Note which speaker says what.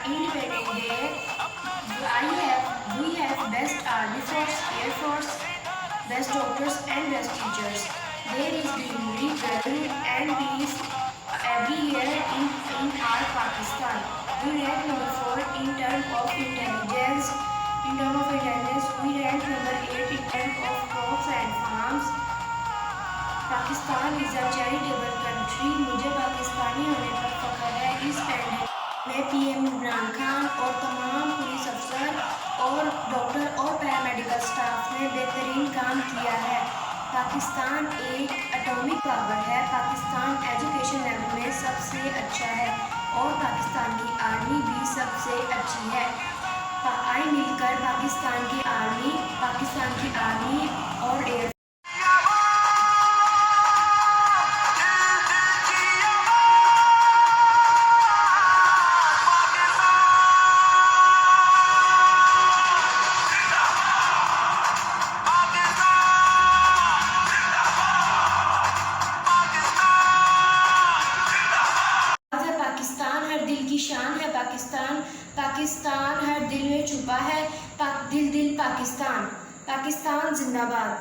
Speaker 1: Independence Day, we have best army force, air force, best doctors and best teachers. There is greenery, well and peace every year in our Pakistan. We rank number 4 in terms of intelligence. We rank number 8 in terms of crops and farms. Pakistan is a charitable country. मुझे पाकिस्तानी होने पर फख्र है। इस pandemic में PM Imran Khan और तमाम police अफसर और डॉक्टर और पैरामेडिकल स्टाफ ने बेहतरीन काम किया है। पाकिस्तान एक एटॉमिक पावर है। पाकिस्तान एजुकेशन लेवल में सबसे अच्छा है और पाकिस्तान की आर्मी भी सबसे अच्छी है। आए मिलकर पाकिस्तान की आर्मी और एयर दिल की शान है। पाकिस्तान हर दिल में छुपा है। दिल पाकिस्तान जिंदाबाद।